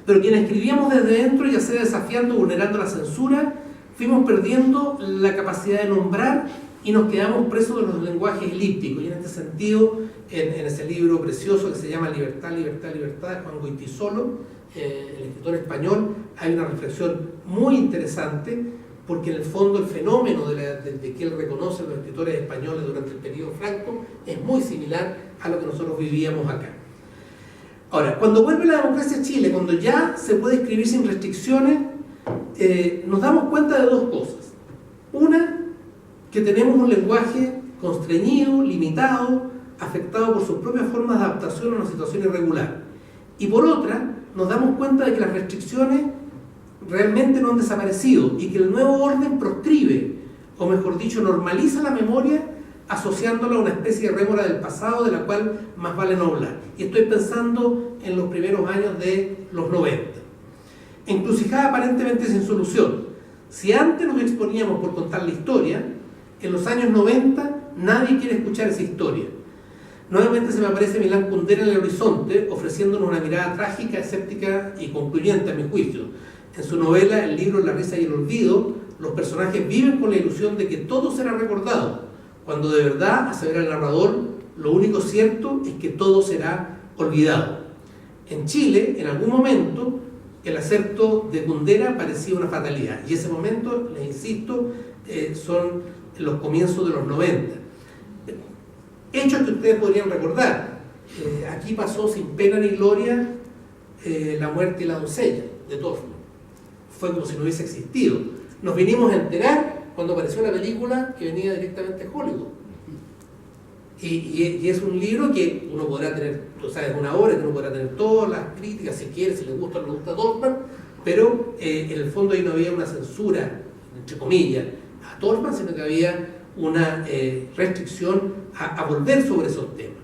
Pero quienes escribíamos desde dentro, ya sea desafiando o vulnerando la censura, fuimos perdiendo la capacidad de nombrar y nos quedamos presos de los lenguajes elípticos. Y en este sentido, en ese libro precioso que se llama Libertad, Libertad, Libertad, de Juan Goytisolo, el escritor español, hay una reflexión muy interesante, porque en el fondo el fenómeno de que él reconoce a los escritores españoles durante el periodo franco es muy similar a lo que nosotros vivíamos acá. Ahora, cuando vuelve la democracia a Chile, cuando ya se puede escribir sin restricciones, nos damos cuenta de dos cosas. Una, que tenemos un lenguaje constreñido, limitado, afectado por sus propias formas de adaptación a una situación irregular. Y por otra, nos damos cuenta de que las restricciones realmente no han desaparecido y que el nuevo orden proscribe, o mejor dicho, normaliza la memoria, asociándola a una especie de rémora del pasado de la cual más vale no hablar. Y estoy pensando en los primeros años de los 90. Encrucijada aparentemente sin solución. Si antes nos exponíamos por contar la historia, en los años 90 nadie quiere escuchar esa historia. Nuevamente se me aparece Milán Kundera en el horizonte, ofreciéndonos una mirada trágica, escéptica y concluyente, a mi juicio. En su novela, el libro La risa y el olvido, los personajes viven con la ilusión de que todo será recordado, cuando de verdad, asevera el narrador, lo único cierto es que todo será olvidado. En Chile, en algún momento, el acerto de Kundera parecía una fatalidad, y ese momento, les insisto, son los comienzos de los 90. Hechos que ustedes podrían recordar. Aquí pasó sin pena ni gloria La muerte y la doncella, de Dorfman. Fue como si no hubiese existido. Nos vinimos a enterar cuando apareció la película que venía directamente de Hollywood. Y es un libro que uno podrá tener, tú sabes, una obra que uno podrá tener todas las críticas, si quiere, si le gusta o no le gusta Dorfman, pero en el fondo ahí no había una censura, entre comillas, a Dorfman, sino que había una restricción a volver sobre esos temas.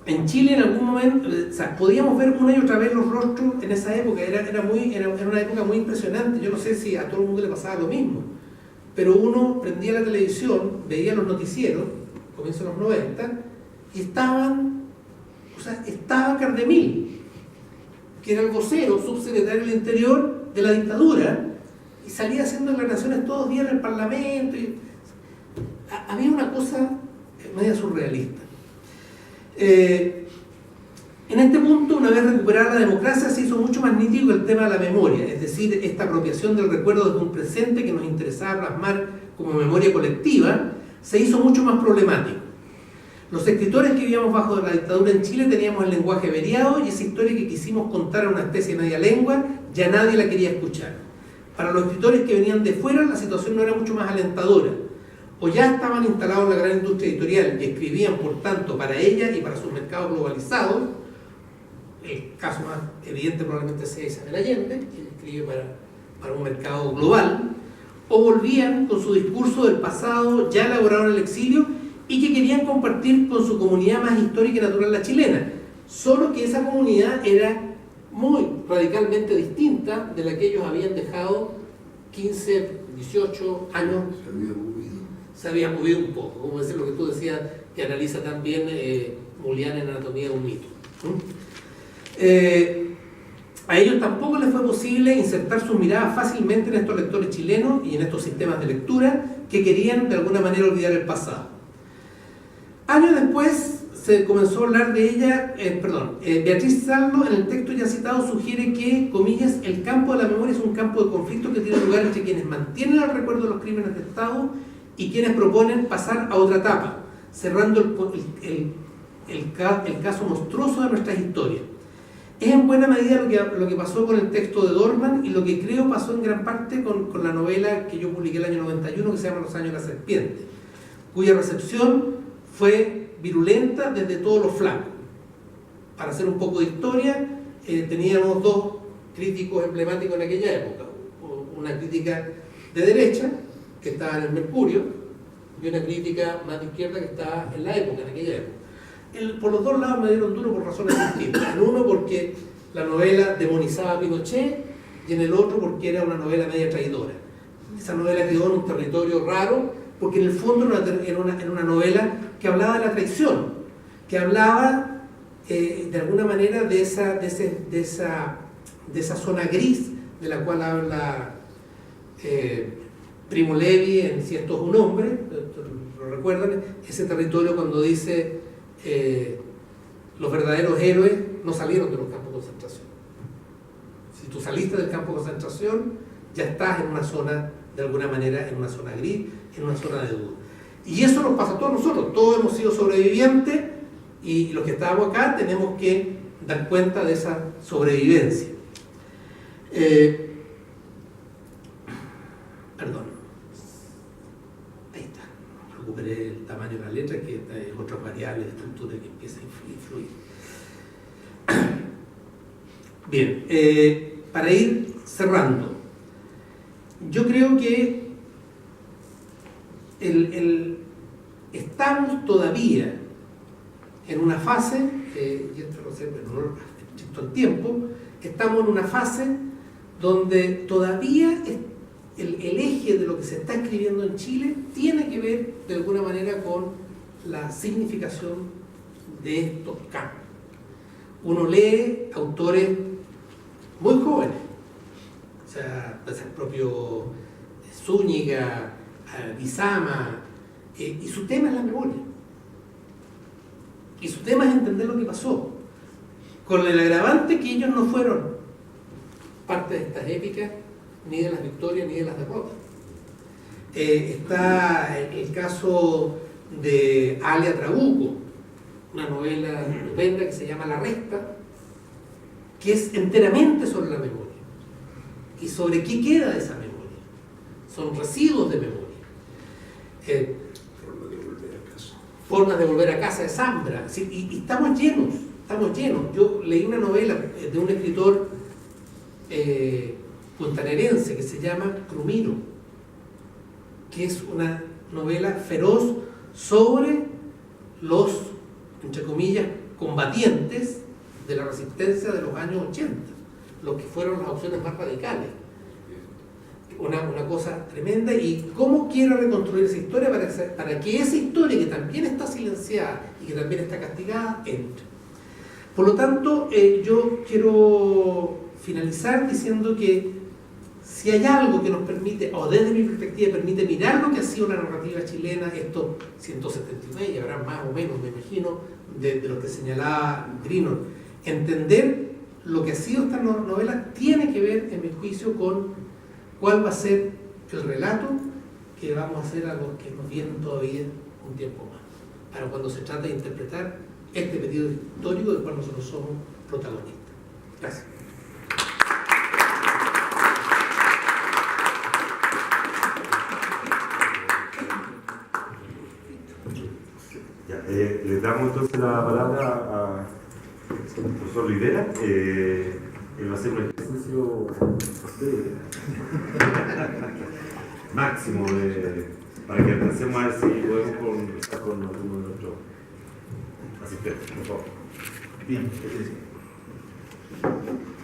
En Chile en algún momento, o sea, podíamos ver una y otra vez los rostros en esa época, era una época muy impresionante. Yo no sé si a todo el mundo le pasaba lo mismo, pero uno prendía la televisión, veía los noticieros, comienzo de los 90, y estaba Cardemil, que era el vocero, subsecretario del Interior de la dictadura, y salía haciendo declaraciones todos los días en el Parlamento. Había una cosa media surrealista. En este punto, una vez recuperada la democracia, se hizo mucho más nítido el tema de la memoria, es decir, esta apropiación del recuerdo desde un presente que nos interesaba plasmar como memoria colectiva, se hizo mucho más problemático. Los escritores que vivíamos bajo la dictadura en Chile teníamos el lenguaje variado, y esa historia que quisimos contar en una especie de media lengua, ya nadie la quería escuchar. Para los escritores que venían de fuera, la situación no era mucho más alentadora. O ya estaban instalados en la gran industria editorial y escribían, por tanto, para ella y para sus mercados globalizados. El caso más evidente probablemente sea Isabel Allende, que escribe para un mercado global. O volvían con su discurso del pasado ya elaborado en el exilio y que querían compartir con su comunidad más histórica y natural, la chilena. Solo que esa comunidad era muy radicalmente distinta de la que ellos habían dejado 15, 18 años. Se había movido un poco, como decir lo que tú decías, que analiza también Mulián en Anatomía de un mito. A ellos tampoco les fue posible insertar sus miradas fácilmente en estos lectores chilenos y en estos sistemas de lectura que querían de alguna manera olvidar el pasado. Años después se comenzó a hablar de ella, Beatriz Sarlo en el texto ya citado sugiere que, comillas, el campo de la memoria es un campo de conflicto que tiene lugar entre quienes mantienen el recuerdo de los crímenes de Estado y quienes proponen pasar a otra etapa, cerrando el caso monstruoso de nuestras historias. Es en buena medida lo que pasó con el texto de Dorfman y lo que creo pasó en gran parte con la novela que yo publiqué el año 91, que se llama Los años de la serpiente, cuya recepción fue virulenta desde todos los flancos. Para hacer un poco de historia, teníamos dos críticos emblemáticos en aquella época, una crítica de derecha, que estaba en el Mercurio, y una crítica más de izquierda que estaba en la época, en aquella época. Por los dos lados me dieron duro por razones distintas. En uno porque la novela demonizaba a Pinochet, y en el otro porque era una novela media traidora. Esa novela quedó en un territorio raro, porque en el fondo era una novela que hablaba de la traición, que hablaba de alguna manera de esa zona gris de la cual habla Primo Levi en Si esto es un hombre, ¿lo recuerdan? Ese territorio cuando dice los verdaderos héroes no salieron de los campos de concentración. Si tú saliste del campo de concentración, ya estás en una zona, de alguna manera, en una zona gris, en una zona de duda. Y eso nos pasa a todos nosotros, todos hemos sido sobrevivientes y los que estamos acá tenemos que dar cuenta de esa sobrevivencia. Perdón, ahí está, recuperé el tamaño de la letra, que es otra variable de estructura que empieza a influir. Bien, para ir cerrando, yo creo que estamos todavía en una fase, y esto no sé, pero no respecto al tiempo, estamos en una fase donde todavía el eje de lo que se está escribiendo en Chile tiene que ver de alguna manera con la significación de estos campos. Uno lee autores muy jóvenes, o sea, el propio Zúñiga, Bizama, y su tema es la memoria. Y su tema es entender lo que pasó, con el agravante que ellos no fueron parte de estas épicas, ni de las victorias, ni de las derrotas. Está el caso de Alia Trabuco, una novela estupenda que se llama La Resta, que es enteramente sobre la memoria. ¿Y sobre qué queda de esa memoria? Son residuos de memoria. Formas de volver a casa de Zambra. ¿Sí? Y estamos llenos. Yo leí una novela de un escritor puntanerense que se llama Crumiro, que es una novela feroz sobre los, entre comillas, combatientes de la resistencia de los años 80, los que fueron las opciones más radicales. Una cosa tremenda, y cómo quiere reconstruir esa historia para que esa historia, que también está silenciada y que también está castigada, entre. Por lo tanto, yo quiero finalizar diciendo que si hay algo que nos permite, o desde mi perspectiva permite mirar lo que ha sido la narrativa chilena estos 179, y habrá más o menos, me imagino, de lo que señalaba Greenor, entender lo que ha sido esta novela tiene que ver, en mi juicio, con cuál va a ser el relato que vamos a hacer a los que nos vienen todavía un tiempo más, para cuando se trate de interpretar este periodo histórico del cual nosotros somos protagonistas. Gracias. Le damos entonces la palabra al profesor Rivera. Él va a hacer un ejercicio máximo para que alcancemos a ver si podemos conversar con alguno de nuestros asistentes. Por favor. Bien,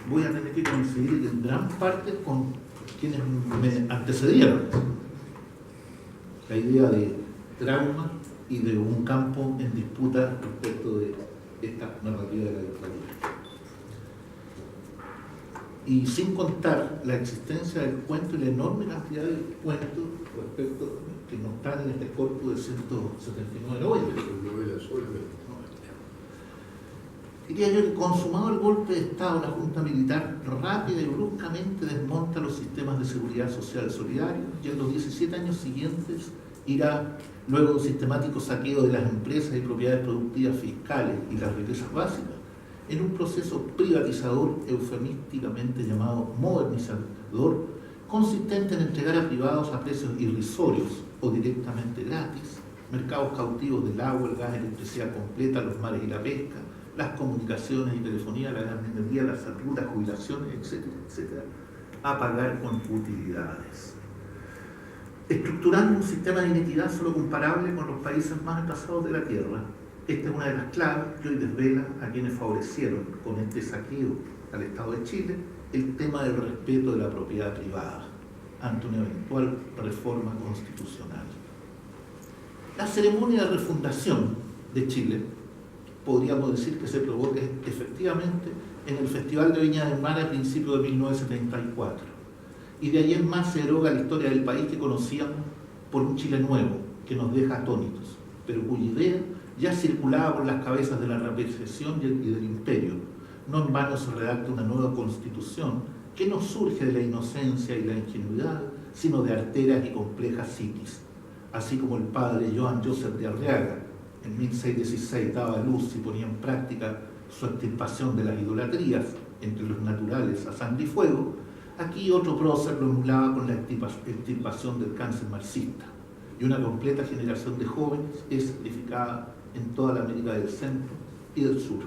voy a tener que coincidir en gran parte con quienes me antecedieron. La idea de trauma y de un campo en disputa respecto de esta narrativa de la dictadura. Y sin contar la existencia del cuento y la enorme cantidad de cuentos respecto que no están en este corpus de 179 novelas. Diría yo que consumado el golpe de Estado, la Junta Militar rápida y bruscamente desmonta los sistemas de seguridad social solidarios, y en los 17 años siguientes irá, luego de un sistemático saqueo de las empresas y propiedades productivas fiscales y las riquezas básicas, en un proceso privatizador eufemísticamente llamado modernizador, consistente en entregar a privados a precios irrisorios o directamente gratis mercados cautivos del agua, el gas, la electricidad completa, los mares y la pesca, las comunicaciones y telefonía, la energía, la salud, las jubilaciones, etcétera, etcétera, a pagar con utilidades. Estructurando un sistema de inequidad solo comparable con los países más atrasados de la Tierra. Esta es una de las claves que hoy desvela a quienes favorecieron con este saqueo al Estado de Chile el tema del respeto de la propiedad privada ante una eventual reforma constitucional. La ceremonia de refundación de Chile podríamos decir que se probó efectivamente en el Festival de Viña del Mar a principios de 1974. Y de ahí en más se eroga la historia del país que conocíamos por un Chile nuevo, que nos deja atónitos, pero cuya idea ya circulaba por las cabezas de la represión y del imperio. No en vano se redacta una nueva constitución que no surge de la inocencia y la ingenuidad, sino de arteras y complejas psiquis. Así como el padre Joan Joseph de Arriaga en 1616 daba luz y ponía en práctica su extirpación de las idolatrías entre los naturales a sangre y fuego, aquí otro prócer lo emulaba con la extirpación del cáncer marxista, y una completa generación de jóvenes es sacrificada en toda la América del Centro y del Sur.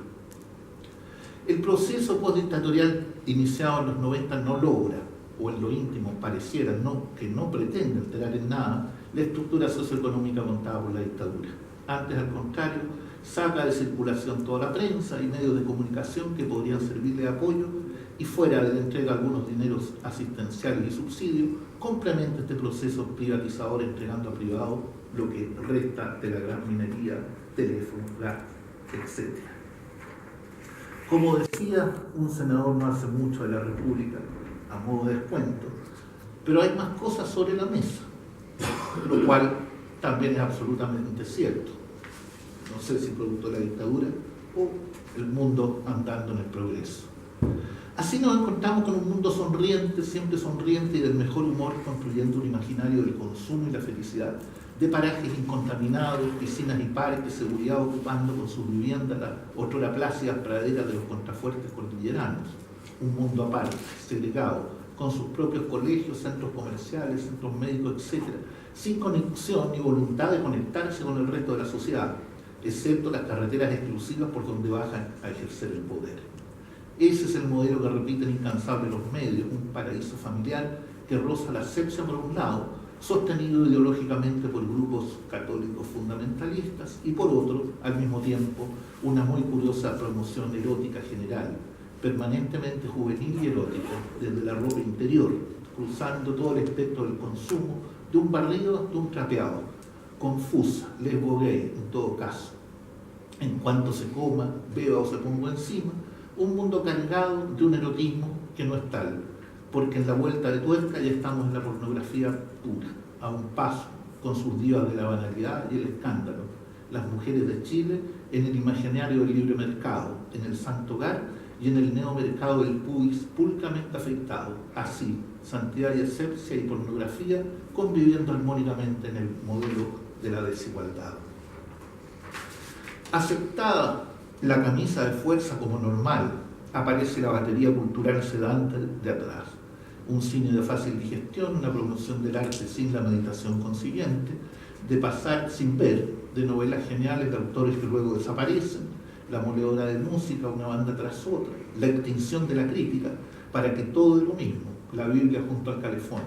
El proceso postdictatorial iniciado en los 90 no logra, o en lo íntimo pareciera que no pretende alterar en nada la estructura socioeconómica montada por la dictadura. Antes, al contrario, saca de circulación toda la prensa y medios de comunicación que podrían servirle de apoyo, y fuera de la entrega de algunos dineros asistenciales y subsidios, complementa este proceso privatizador entregando a privados lo que resta de la gran minería, teléfono, gas, etc. Como decía un senador no hace mucho de la República, a modo de descuento, pero hay más cosas sobre la mesa, lo cual también es absolutamente cierto. No sé si producto de la dictadura o el mundo andando en el progreso. Así nos encontramos con un mundo sonriente, siempre sonriente y del mejor humor, construyendo un imaginario del consumo y la felicidad, de parajes incontaminados, piscinas y parques, seguridad ocupando con sus viviendas las otrora plácidas praderas de los contrafuertes cordilleranos. Un mundo aparte, segregado, con sus propios colegios, centros comerciales, centros médicos, etc., sin conexión ni voluntad de conectarse con el resto de la sociedad, excepto las carreteras exclusivas por donde bajan a ejercer el poder. Ese es el modelo que repiten incansables los medios, un paraíso familiar que roza la asepsia por un lado, sostenido ideológicamente por grupos católicos fundamentalistas, y por otro, al mismo tiempo, una muy curiosa promoción erótica general, permanentemente juvenil y erótica, desde la ropa interior, cruzando todo el espectro del consumo, de un barrido hasta un trapeado, confusa, lesbo gay en todo caso. En cuanto se coma, beba o se ponga encima, un mundo cargado de un erotismo que no es tal, porque en la vuelta de tuerca ya estamos en la pornografía pura, a un paso, con sus divas de la banalidad y el escándalo, las mujeres de Chile en el imaginario del libre mercado, en el santo hogar y en el neomercado del pubis pulcamente afeitado. Así, santidad y asepsia y pornografía conviviendo armónicamente en el modelo de la desigualdad. Aceptada la camisa de fuerza como normal, aparece la batería cultural sedante de atrás. Un cine de fácil digestión, una promoción del arte sin la meditación consiguiente, de pasar sin ver, de novelas geniales de autores que luego desaparecen, la moledora de música, una banda tras otra, la extinción de la crítica, para que todo es lo mismo, la Biblia junto al calefón,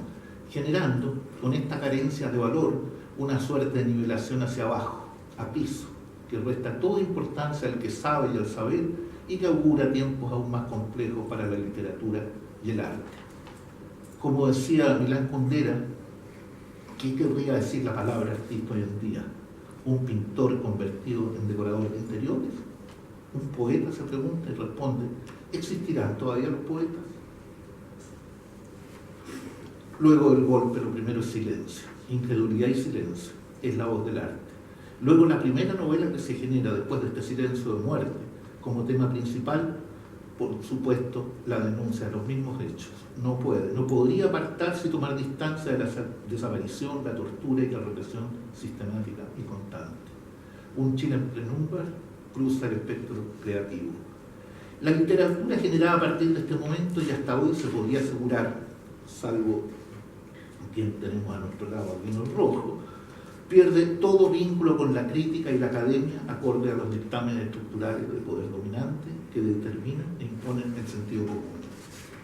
generando, con esta carencia de valor, una suerte de nivelación hacia abajo, a piso, que resta toda importancia al que sabe y al saber, y que augura tiempos aún más complejos para la literatura y el arte. Como decía Milán Kundera, ¿qué querría decir la palabra artista hoy en día? ¿Un pintor convertido en decorador de interiores? ¿Un poeta? Se pregunta y responde, ¿existirán todavía los poetas? Luego del golpe, lo primero es silencio, incredulidad y silencio, es la voz del arte. Luego la primera novela que se genera después de este silencio de muerte, como tema principal, por supuesto, la denuncia de los mismos hechos. No podría apartarse y tomar distancia de la desaparición, la tortura y la represión sistemática y constante. Un Chile en penumbra cruza el espectro creativo. La literatura generada a partir de este momento y hasta hoy se podría asegurar, salvo quien tenemos a nuestro lado, Albino Rojo, pierde todo vínculo con la crítica y la academia acorde a los dictámenes estructurales del poder dominante que determinan e imponen el sentido común.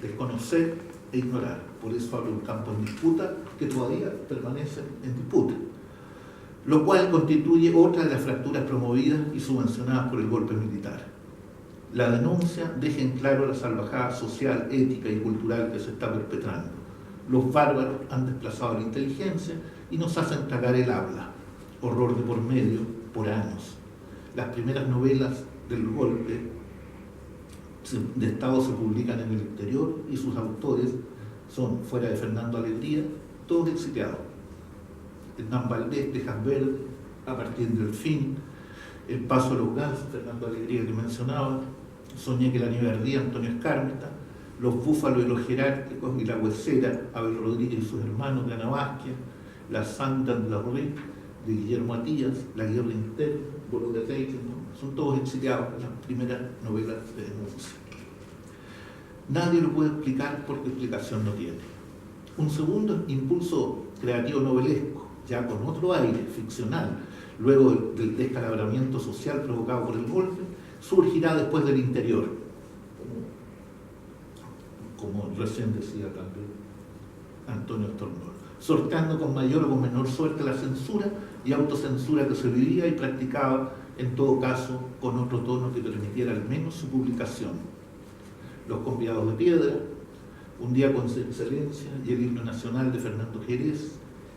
Desconocer e ignorar. Por eso abre un campo en disputa que todavía permanece en disputa, lo cual constituye otra de las fracturas promovidas y subvencionadas por el golpe militar. La denuncia deja en claro la salvajada social, ética y cultural que se está perpetrando. Los bárbaros han desplazado la inteligencia y nos hacen tragar el habla. Horror de por medio, por años. Las primeras novelas del golpe de Estado se publican en el exterior y sus autores son, fuera de Fernando Alegría, todos exiliados. Hernán Valdés, Tejas Verde, A partir del fin, El paso de los gansos, Fernando Alegría que mencionaba, Soñé que la nieve ardía, Antonio Escármeta, Los búfalos y los jerárquicos y La huesera, Abel Rodríguez y sus hermanos de Ana Vázquez, La Santa de la Ruiz, de Guillermo Matías, La guerra interna, Bolo de Teichen, ¿no? Son todos exiliados en las primeras novelas de denuncia. Nadie lo puede explicar porque explicación no tiene. Un segundo impulso creativo novelesco, ya con otro aire ficcional, luego del descalabramiento social provocado por el golpe, surgirá después del interior, como recién decía también Antonio Stornol, sorteando con mayor o con menor suerte la censura y autocensura que se vivía y practicaba, en todo caso, con otro tono que permitiera al menos su publicación. Los convidados de piedra, Un día con excelencia y el himno nacional de Fernando Jerez,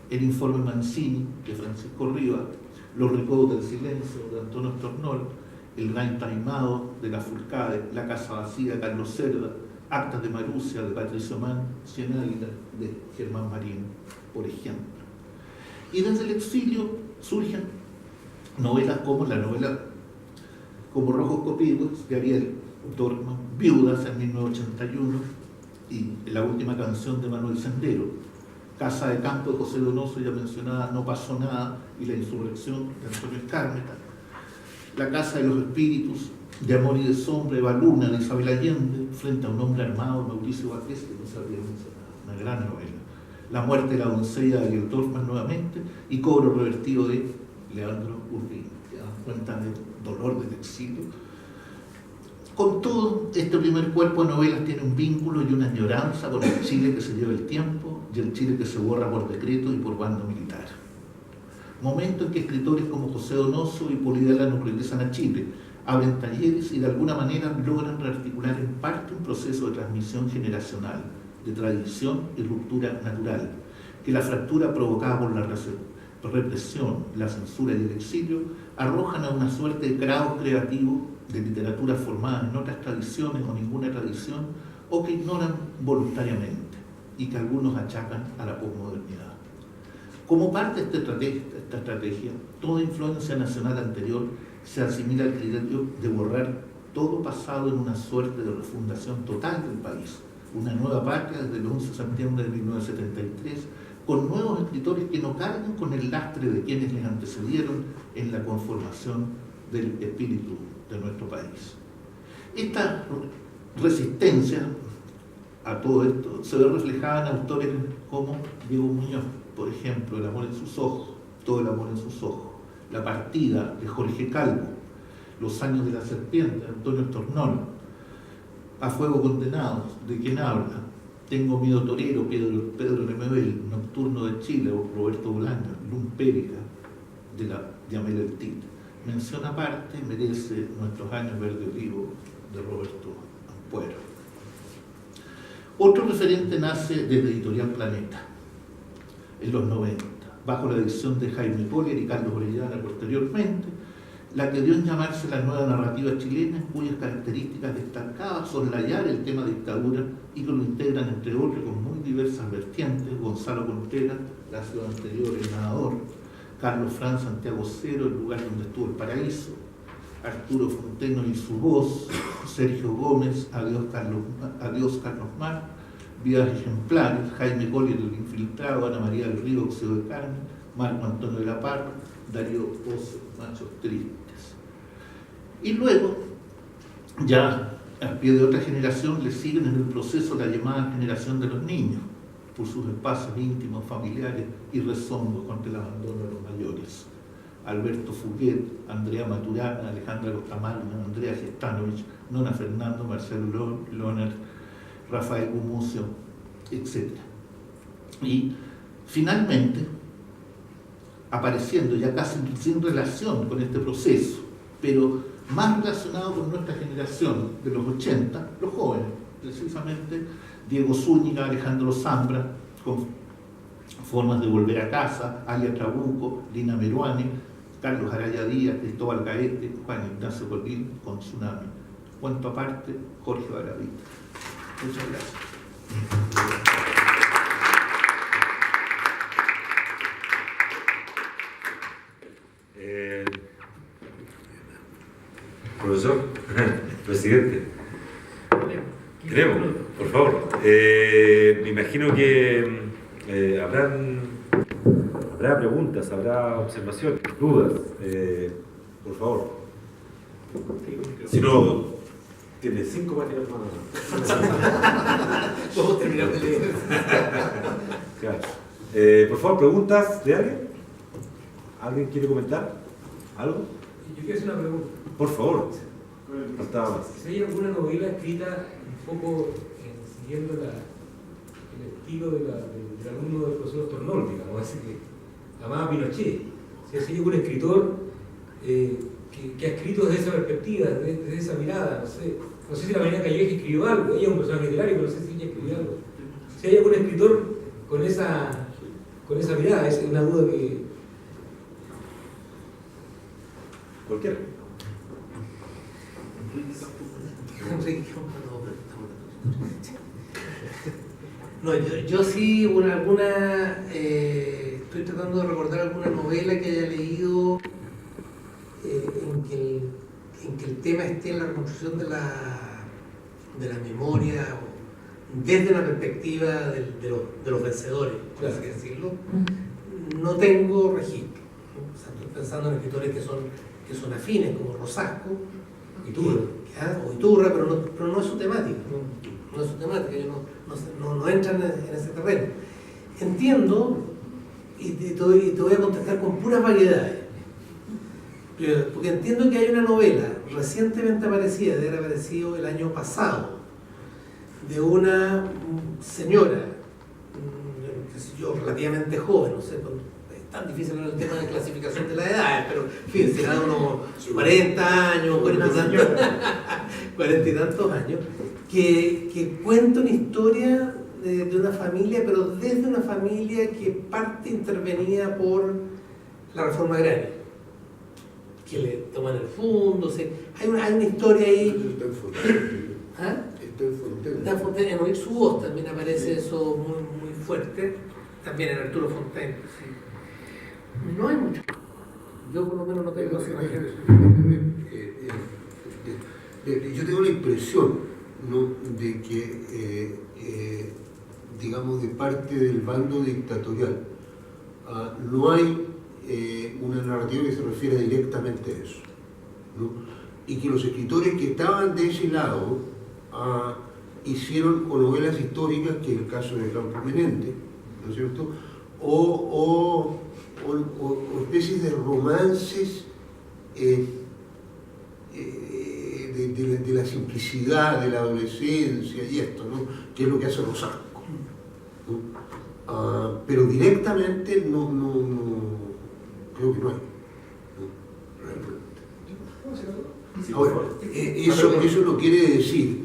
el informe Mancini de Francisco Rivas, Los recodos del silencio de Antonio Stornol, El gran taimado de la Furcade, La casa vacía de Carlos Cerda, Actas de Marusia de Patricio Mann, Cien Águilas de Germán Marín, por ejemplo. Y desde el exilio surgen novelas como la novela como Rojos Copihue de Ariel Dorman, Viudas en 1981 y La última canción de Manuel Sendero, Casa de Campo de José Donoso, ya mencionada, No pasó nada, y La insurrección de Antonio Escármeta, La casa de los espíritus de Amor y de sombra, Eva Luna de Isabel Allende, Frente a un hombre armado, Mauricio Vázquez, que no sabía mencionar, una gran novela. La muerte de la doncella de Ariel Dorfman nuevamente, y Cobro revertido de Leandro Urbina. ¿Se dan cuenta del dolor del exilio? Con todo, este primer cuerpo de novelas tiene un vínculo y una añoranza con el Chile que se lleva el tiempo y el Chile que se borra por decreto y por bando militar. Momento en que escritores como José Donoso y Polidelano regresan a Chile, abren talleres y de alguna manera logran rearticular en parte un proceso de transmisión generacional, de tradición y ruptura natural, que la fractura provocada por la represión, la censura y el exilio arrojan a una suerte de caos creativo de literatura formada en otras tradiciones o ninguna tradición, o que ignoran voluntariamente y que algunos achacan a la posmodernidad. Como parte de esta estrategia, toda influencia nacional anterior se asimila al criterio de borrar todo pasado en una suerte de refundación total del país, una nueva patria desde el 11 de septiembre de 1973, con nuevos escritores que no cargan con el lastre de quienes les antecedieron en la conformación del espíritu de nuestro país. Esta resistencia a todo esto se ve reflejada en autores como Diego Muñoz, por ejemplo, El amor en sus ojos, Todo el amor en sus ojos, La partida de Jorge Calvo, Los años de la serpiente de Antonio Stornol, A fuego condenados, ¿de quién habla? Tengo miedo torero, Pedro Lemebel, Nocturno de Chile, o Roberto Bolaño, Lumpérica, de Amel El Tit. Mención aparte merece Nuestros años verde olivo, de Roberto Ampuero. Otro referente nace desde Editorial Planeta, en los 90, bajo la edición de Jaime Collier y Carlos Orellana posteriormente, la que dio en llamarse la nueva narrativa chilena, cuyas características destacadas soslayar el tema dictadura y que lo integran, entre otros, con muy diversas vertientes: Gonzalo Contreras, La ciudad anterior, El nadador; Carlos Franz, Santiago Cero, El lugar donde estuvo el paraíso; Arturo Fonteno y su voz; Sergio Gómez, Adiós Carlos Mar; Vidas ejemplares; Jaime Collier, El infiltrado; Ana María del Río, Óxido de carne; Marco Antonio de la Parra; Darío Pozo, Machos tristes. Y luego, ya al pie de otra generación, le siguen en el proceso la llamada generación de los niños, por sus espacios íntimos, familiares y rezongos contra el abandono de los mayores. Alberto Fuguet, Andrea Maturana, Alejandra Costamagna, Andrea Gestanovich, Nona Fernando, Marcelo Loner, Rafael Gumucio, etc. Y finalmente, apareciendo ya casi sin relación con este proceso, pero más relacionado con nuestra generación de los 80, los jóvenes, precisamente Diego Zúñiga, Alejandro Zambra, con Formas de volver a casa, Alia Trabuco, Lina Meruane, Carlos Araya Díaz, Cristóbal Gaete, Juan Ignacio Colvin con Tsunami. Cuento aparte, Jorge Baravita. Muchas gracias. Profesor, presidente. Tenemos, por favor. Me imagino que habrá preguntas, habrá observaciones, dudas. Por favor. Si no, tiene 5 páginas más. Vamos a terminar de leer. Claro. Por favor, preguntas de alguien. ¿Alguien quiere comentar algo? Yo quiero hacer una pregunta. Por favor. Faltaba más. Si hay alguna novela escrita un poco siguiendo el estilo del alumno del profesor Tornol, digamos, así que amaba Pinochet. Si hay algún escritor que ha escrito desde esa perspectiva, desde esa mirada, no sé si la Marina Calleje escribió algo, ella es un personaje literario, pero no sé si ella escribió algo. Si hay algún escritor con esa mirada, es una duda que... Cualquiera. No, yo sí, estoy tratando de recordar alguna novela que haya leído en que el tema esté en la reconstrucción de la memoria, desde la perspectiva de los vencedores, por así decirlo. No tengo registro. O sea, estoy pensando en escritores que son afines, como Rosasco, o Iturra, pero no es su temática. No es su temática, ellos no entran en ese terreno. Entiendo, y te voy a contestar con puras variedades, porque entiendo que hay una novela recientemente aparecida, debe haber aparecido el año pasado, de una señora, qué sé yo, relativamente joven, no sé, es tan difícil el tema de clasificación de las edades, pero en fin, será de unos 40 años, 40 y tantos años, que cuenta una historia de una familia, pero desde una familia que parte intervenida por la reforma agraria, que le toman el fondo, hay una historia ahí. ¿Ah? En Fontaine, en Oír su voz también aparece eso muy fuerte, también en Arturo Fontaine. Sí. No hay mucho. Yo por lo menos no tengo esa imagen. Yo tengo la impresión, ¿no?, de que, digamos, de parte del bando dictatorial, no hay una narrativa que se refiera directamente a eso, ¿no? Y que los escritores que estaban de ese lado hicieron o novelas históricas, que es el caso de Campo Eminente, ¿no es cierto?, o especies de romances de la simplicidad de la adolescencia y esto, ¿no?, que es lo que hace Rosasco, ¿no? Pero directamente no creo que no hay, ¿no? Realmente. Ahora, eso no quiere decir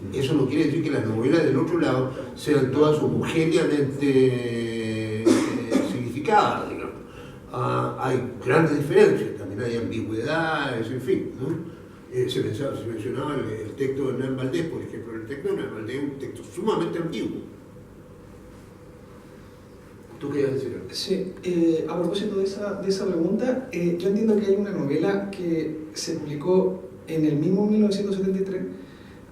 que las novelas del otro lado sean todas homogéneamente significadas, digamos. Hay grandes diferencias, también hay ambigüedades, en fin, ¿no? Se mencionaba el texto de Hernán Valdés, por ejemplo. El texto de Hernán Valdés es un texto sumamente ambiguo. ¿Tú qué ibas a decir? Sí, a propósito de esa pregunta, yo entiendo que hay una novela que se publicó en el mismo 1973,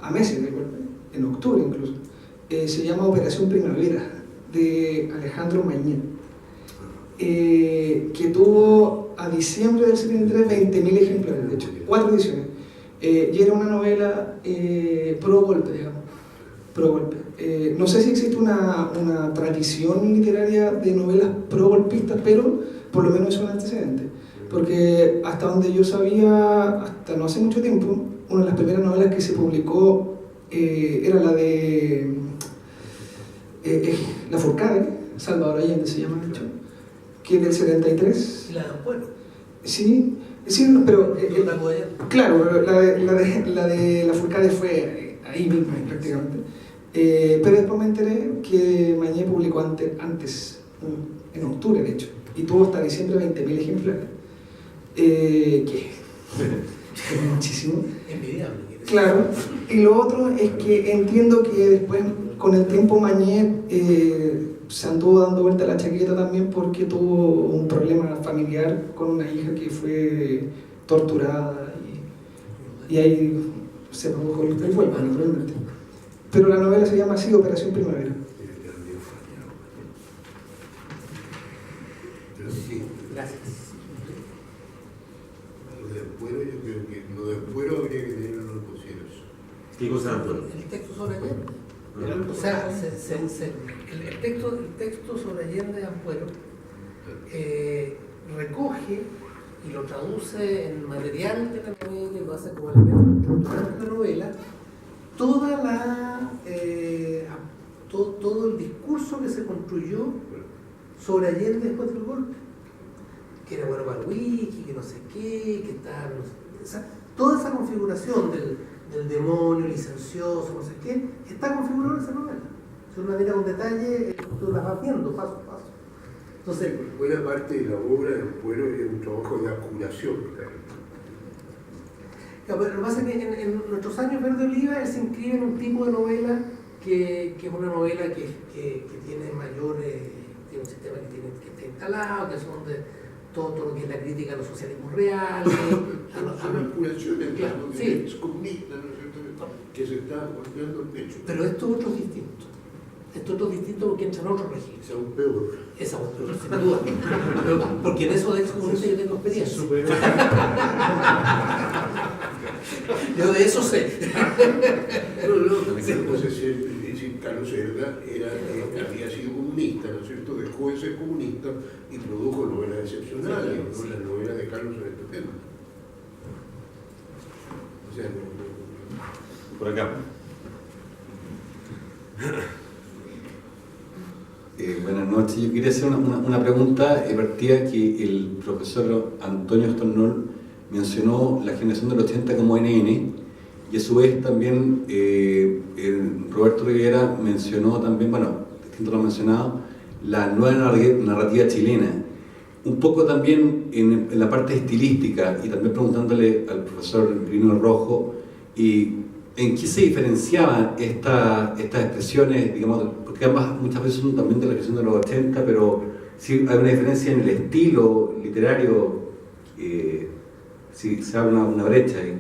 a meses de golpe, en octubre incluso, se llama Operación Primavera, de Alejandro Mañé, que tuvo a diciembre del 73 20.000 ejemplares, de hecho, 4 ediciones, y era una novela pro golpe, digamos, pro golpe. No sé si existe una tradición literaria de novelas pro golpistas, pero por lo menos es un antecedente, porque hasta donde yo sabía, hasta no hace mucho tiempo, una de las primeras novelas que se publicó era la de La Forcade, Salvador Allende se llama, de hecho, que es del 73. ¿Y la de Bueno? Sí, pero claro, pero la de La Forcade fue ahí mismo prácticamente. Pero después me enteré que Mañé publicó antes, en octubre de hecho, y tuvo hasta diciembre 20.000 ejemplares. que es muchísimo. Envidiable. Claro, y lo otro es que entiendo que después, con el tiempo, Mañé se anduvo dando vuelta la chaqueta también porque tuvo un problema familiar con una hija que fue torturada y ahí se produjo el fuego, naturalmente. Pero la novela se llama así, Operación Primavera. Sí. Gracias. Lo de Ampuero, yo creo que lo de Ampuero habría que tenerlo en consideración. ¿Qué cosa es Ampuero? El texto sobre Allende. Ah. O sea, el texto sobre Allende de Ampuero recoge y lo traduce en material de la novela y lo hace como elemento estructural de la novela, todo el discurso que se construyó sobre Allende después del golpe, que era bueno para el wiki, que no sé qué, que estaba, no sé, o sea, toda esa configuración del demonio licencioso, no sé qué, está configurada en esa novela. Si uno la mira con detalle, tú la vas viendo paso a paso. Entonces, Buena parte de la obra de Ampuero es un trabajo de acumulación. pero lo que pasa es que en nuestros años Verde Oliva él se inscribe en un tipo de novela que es una novela que tiene mayores, tiene un sistema que está instalado, que son de todo lo que es la crítica a los socialismos reales. Son manipulaciones, Claro, de sí. excomunistas, ¿no es cierto?, que se está golpeando el pecho. Pero esto otro es distinto. Esto otro es distinto porque entra en otro régimen. Es aún peor. Esa otra, sin duda. Pero, porque en eso de excomunista yo tengo experiencia. Yo de eso sé. No sé si Carlos Cerda había sido comunista, ¿no es cierto? Dejó de ser comunista y produjo novelas excepcionales, ¿no? Sí. Las novelas de Carlos en este tema. O sea, Por acá. Buenas noches. Yo quería hacer una pregunta partida que el profesor Antonio Stornol mencionó la generación del 80 como NN y a su vez también Roberto Rivera mencionó también, bueno, distinto lo mencionado, la nueva narrativa chilena. Un poco también en la parte estilística y también preguntándole al profesor Grino Rojo ¿en qué se diferenciaban estas expresiones, digamos, porque ambas muchas veces son también de la creación de los 80, pero sí hay una diferencia en el estilo literario, sí se abre una brecha ahí.